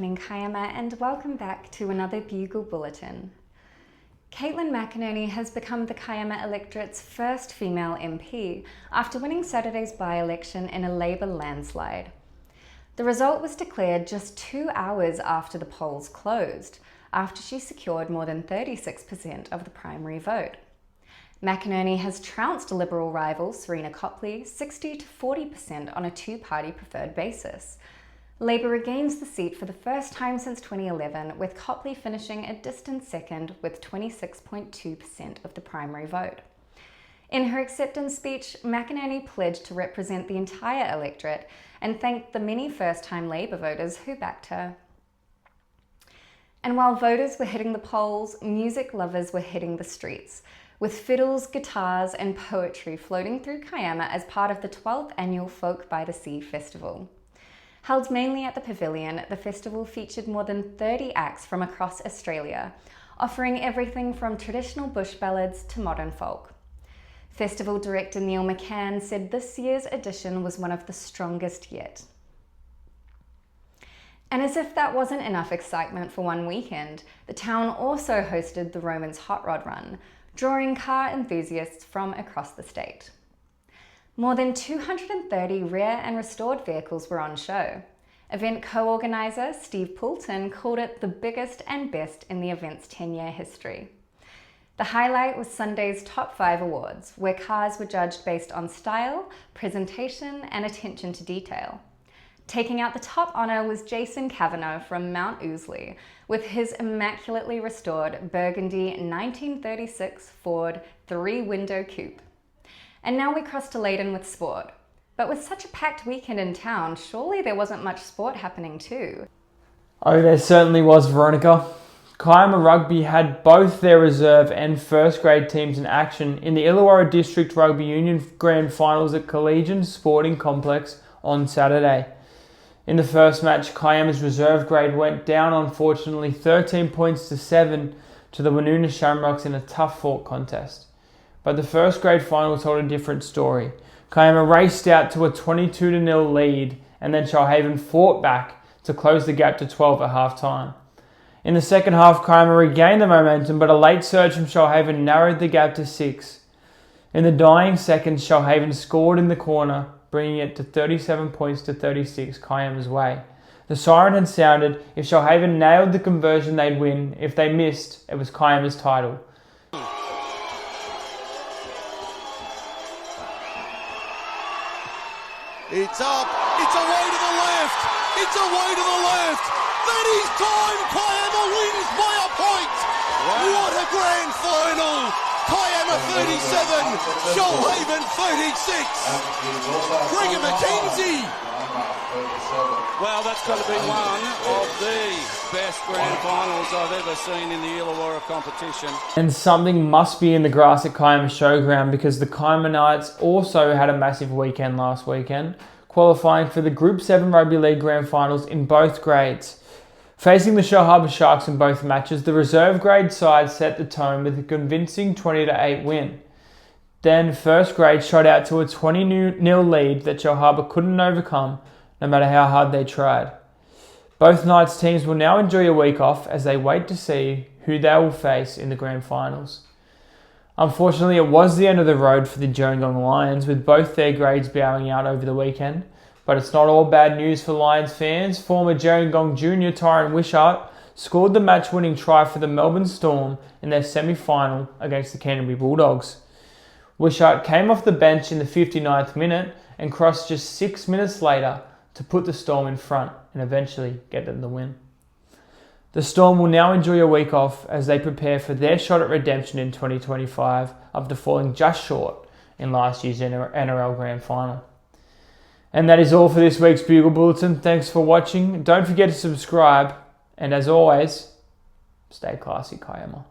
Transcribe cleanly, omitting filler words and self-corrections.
evening, Kiama, and welcome back to another Bugle Bulletin. Katelyn McInerney has become the Kiama electorate's first female MP after winning Saturday's by-election in a Labour landslide. The result was declared just 2 hours after the polls closed, after she secured more than 36% of the primary vote. McInerney has trounced Liberal rival Serena Copley 60 to 40% on a two-party preferred basis. Labour regains the seat for the first time since 2011, with Copley finishing a distant second with 26.2% of the primary vote. In her acceptance speech, McInerney pledged to represent the entire electorate and thanked the many first-time Labour voters who backed her. And while voters were hitting the polls, music lovers were hitting the streets, with fiddles, guitars and poetry floating through Kiama as part of the 12th annual Folk by the Sea festival. Held mainly at the Pavilion, the festival featured more than 30 acts from across Australia, offering everything from traditional bush ballads to modern folk. Festival director Neil McCann said this year's edition was one of the strongest yet. And as if that wasn't enough excitement for one weekend, the town also hosted the Romans Hot Rod Run, drawing car enthusiasts from across the state. More than 230 rare and restored vehicles were on show. Event co-organiser Steve Bulletin called it the biggest and best in the event's 10-year history. The highlight was Sunday's Top 5 Awards, where cars were judged based on style, presentation and attention to detail. Taking out the top honour was Jason Kavanagh from Mount Ousley, with his immaculately restored burgundy 1936 Ford 3-window coupe. And now we cross to Leyden with sport. But with such a packed weekend in town, surely there wasn't much sport happening too. Oh, there certainly was, Veronica. Kiama Rugby had both their reserve and first grade teams in action in the Illawarra District Rugby Union Grand Finals at Collegian Sporting Complex on Saturday. In the first match, Kiama's reserve grade went down, unfortunately, 13 points to 7 to the Woonona Shamrocks in a tough-fought contest. But the first grade final told a different story. Kiama raced out to a 22-0 lead, and then Shoalhaven fought back to close the gap to 12 at half-time. In the second half, Kiama regained the momentum, but a late surge from Shoalhaven narrowed the gap to 6. In the dying seconds, Shoalhaven scored in the corner, bringing it to 37 points to 36 Kiama's way. The siren had sounded. If Shoalhaven nailed the conversion, they'd win. If they missed, it was Kiama's title. It's up, it's away to the left, it's away to the left. That is time, Kiama wins by a point. Wow. What a grand final. Kiama 37, Shoalhaven 36. Gregor McKenzie. Well, that's got to be one of the best grand finals I've ever seen in the Illawarra competition. And something must be in the grass at Kiama Showground, because the Kiama Knights also had a massive weekend last weekend, qualifying for the Group 7 Rugby League Grand Finals in both grades. Facing the Shellharbour Sharks in both matches, the reserve grade side set the tone with a convincing 20-8 win. Then first grade shot out to a 20-0 lead that Shellharbour couldn't overcome, no matter how hard they tried. Both Knights teams will now enjoy a week off as they wait to see who they will face in the grand finals. Unfortunately, it was the end of the road for the Gerringong Lions, with both their grades bowing out over the weekend. But it's not all bad news for Lions fans. Former Gerringong junior Tyran Wishart scored the match-winning try for the Melbourne Storm in their semi-final against the Canterbury Bulldogs. Wishart came off the bench in the 59th minute and crossed just 6 minutes later to put the Storm in front and eventually get them the win. The Storm will now enjoy a week off as they prepare for their shot at redemption in 2025 after falling just short in last year's NRL Grand Final. And that is all for this week's Bugle Bulletin. Thanks for watching. Don't forget to subscribe. And as always, stay classy, Kiama.